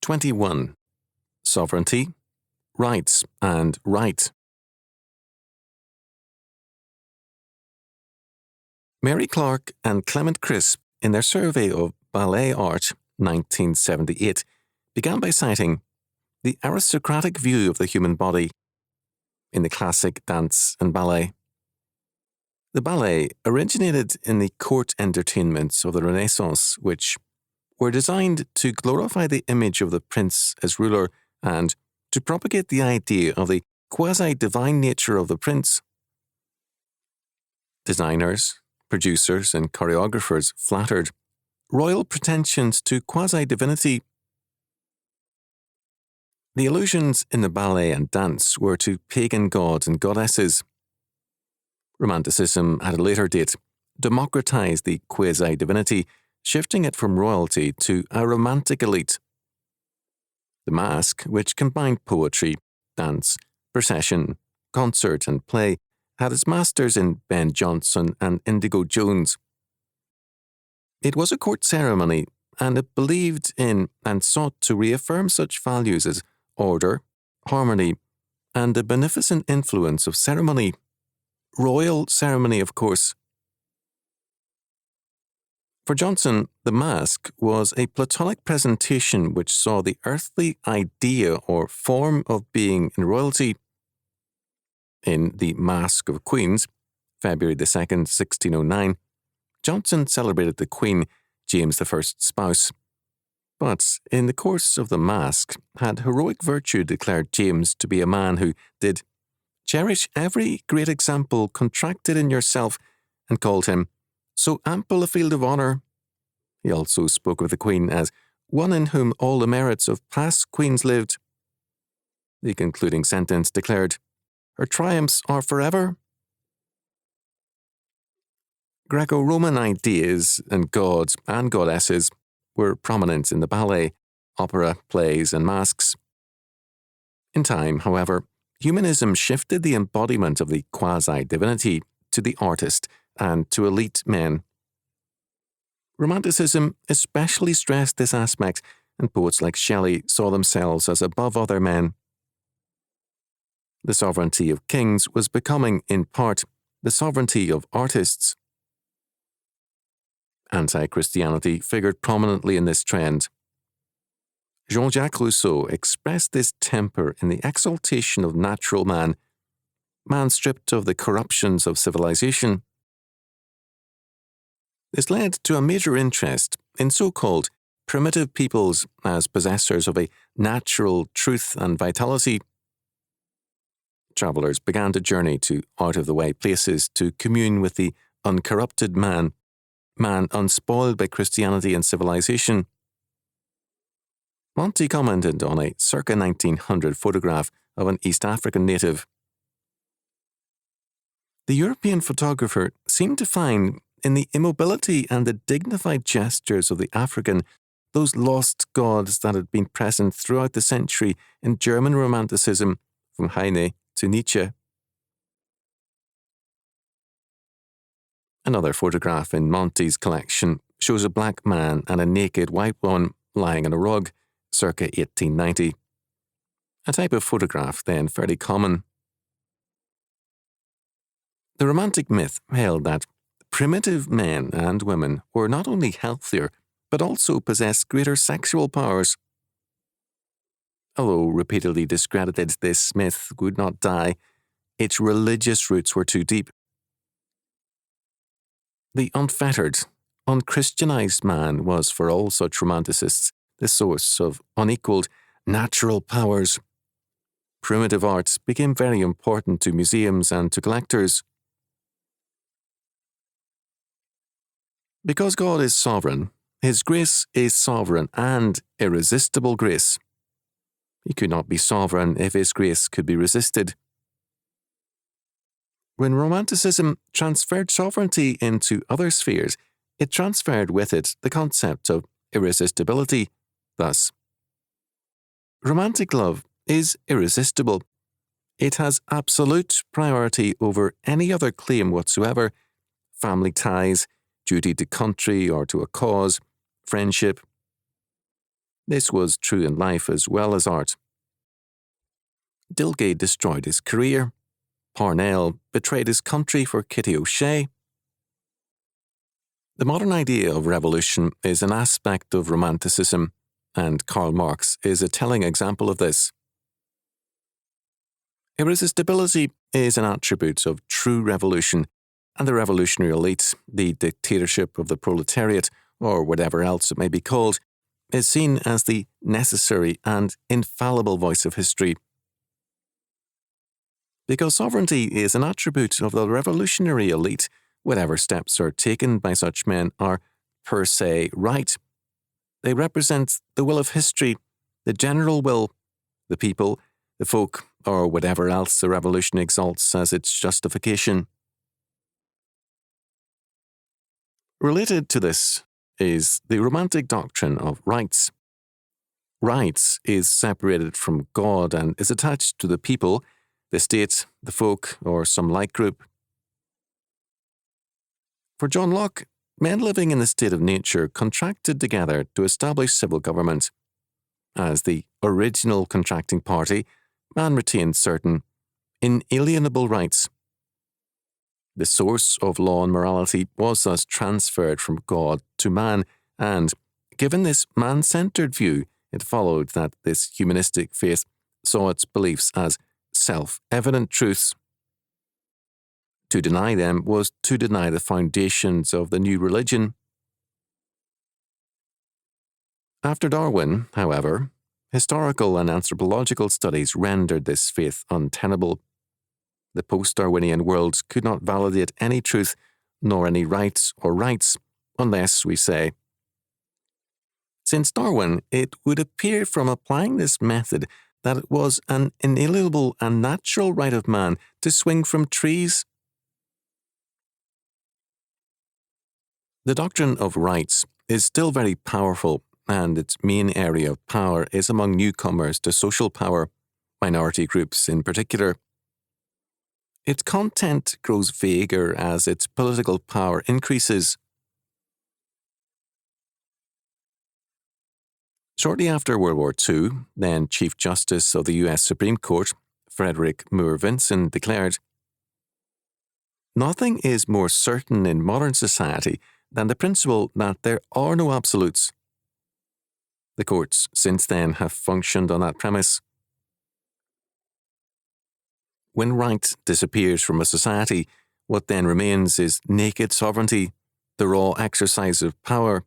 21. Sovereignty, rights, and right. Mary Clark and Clement Crisp, in their survey of ballet art 1978, began by citing the aristocratic view of the human body in the classic dance and ballet. The ballet originated in the court entertainments of the Renaissance, which were designed to glorify the image of the prince as ruler and to propagate the idea of the quasi-divine nature of the prince. Designers, producers, and choreographers flattered royal pretensions to quasi-divinity. The allusions in the ballet and dance were to pagan gods and goddesses. Romanticism, at a later date, democratized the quasi-divinity, shifting it from royalty to a romantic elite. The Masque, which combined poetry, dance, procession, concert, and play, had its masters in Ben Jonson and Indigo Jones. It was a court ceremony, and it believed in and sought to reaffirm such values as order, harmony, and the beneficent influence of ceremony. Royal ceremony, of course. For Jonson, the Masque was a Platonic presentation which saw the earthly idea or form of being in royalty. In The Masque of Queens, February 2nd, 1609, Jonson celebrated the Queen, James I's spouse. But in the course of the Masque, had heroic virtue declared James to be a man who did cherish every great example contracted in yourself, and called him so ample a field of honour. He also spoke of the Queen as one in whom all the merits of past queens lived. The concluding sentence declared, her triumphs are forever. Greco-Roman ideas and gods and goddesses were prominent in the ballet, opera, plays, and masques. In time, however, humanism shifted the embodiment of the quasi-divinity to the artist and to elite men. Romanticism especially stressed this aspect, and poets like Shelley saw themselves as above other men. The sovereignty of kings was becoming, in part, the sovereignty of artists. Anti-Christianity figured prominently in this trend. Jean-Jacques Rousseau expressed this temper in the exaltation of natural man, man stripped of the corruptions of civilization. This led to a major interest in so-called primitive peoples as possessors of a natural truth and vitality. Travellers began to journey to out-of-the-way places to commune with the uncorrupted man, man unspoiled by Christianity and civilization. Monty commented on a circa 1900 photograph of an East African native. The European photographer seemed to find in the immobility and the dignified gestures of the African those lost gods that had been present throughout the century in German Romanticism, from Heine to Nietzsche. Another photograph in Monty's collection shows a black man and a naked white one lying on a rug, circa 1890. A type of photograph then fairly common. The Romantic myth held that primitive men and women were not only healthier, but also possessed greater sexual powers. Although repeatedly discredited, this myth would not die. Its religious roots were too deep. The unfettered, unchristianized man was, for all such romanticists, the source of unequaled natural powers. Primitive arts became very important to museums and to collectors. Because God is sovereign, His grace is sovereign and irresistible grace. He could not be sovereign if His grace could be resisted. When Romanticism transferred sovereignty into other spheres, it transferred with it the concept of irresistibility. Thus, romantic love is irresistible. It has absolute priority over any other claim whatsoever: family ties, duty to country or to a cause, friendship. This was true in life as well as art. Dilgay destroyed his career. Parnell betrayed his country for Kitty O'Shea. The modern idea of revolution is an aspect of Romanticism, and Karl Marx is a telling example of this. Irresistibility is an attribute of true revolution, and the revolutionary elite, the dictatorship of the proletariat, or whatever else it may be called, is seen as the necessary and infallible voice of history. Because sovereignty is an attribute of the revolutionary elite, whatever steps are taken by such men are per se right. They represent the will of history, the general will, the people, the folk, or whatever else the revolution exalts as its justification. Related to this is the Romantic doctrine of rights. Rights is separated from God and is attached to the people, the state, the folk, or some like group. For John Locke, men living in the state of nature contracted together to establish civil government. As the original contracting party, man retained certain inalienable rights. The source of law and morality was thus transferred from God to man, and, given this man-centered view, it followed that this humanistic faith saw its beliefs as self-evident truths. To deny them was to deny the foundations of the new religion. After Darwin, however, historical and anthropological studies rendered this faith untenable. The post-Darwinian world could not validate any truth, nor any rights or rights, unless we say, since Darwin, it would appear from applying this method that it was an inalienable and natural right of man to swing from trees. The doctrine of rights is still very powerful, and its main area of power is among newcomers to social power, minority groups in particular. Its content grows vaguer as its political power increases. Shortly after World War II, then Chief Justice of the U.S. Supreme Court, Frederick Moore Vinson, declared, "Nothing is more certain in modern society than the principle that there are no absolutes." The courts since then have functioned on that premise. When right disappears from a society, what then remains is naked sovereignty, the raw exercise of power.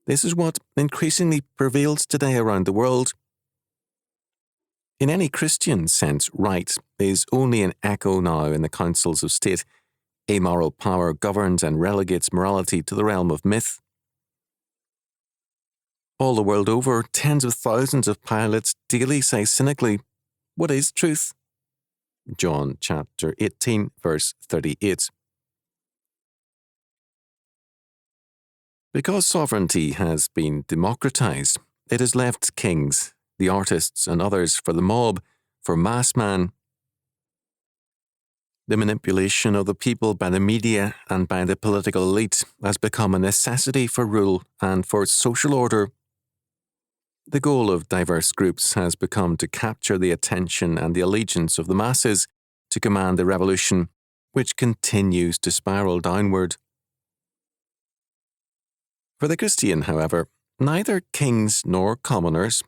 This is what increasingly prevails today around the world. In any Christian sense, right is only an echo now in the councils of state. A moral power governs and relegates morality to the realm of myth. All the world over, tens of thousands of pilots daily say cynically, "What is truth?" John chapter 18, verse 38. Because sovereignty has been democratized, it has left kings, the artists and others for the mob, for mass man. The manipulation of the people by the media and by the political elite has become a necessity for rule and for social order. The goal of diverse groups has become to capture the attention and the allegiance of the masses, to command the revolution, which continues to spiral downward. For the Christian, however, neither kings nor commoners,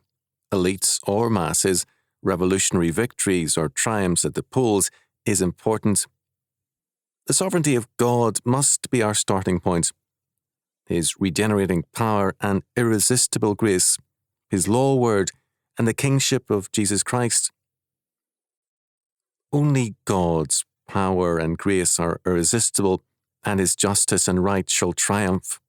elites or masses, revolutionary victories or triumphs at the polls is important. The sovereignty of God must be our starting point. His regenerating power and irresistible grace, His law word, and the kingship of Jesus Christ. Only God's power and grace are irresistible, and His justice and right shall triumph.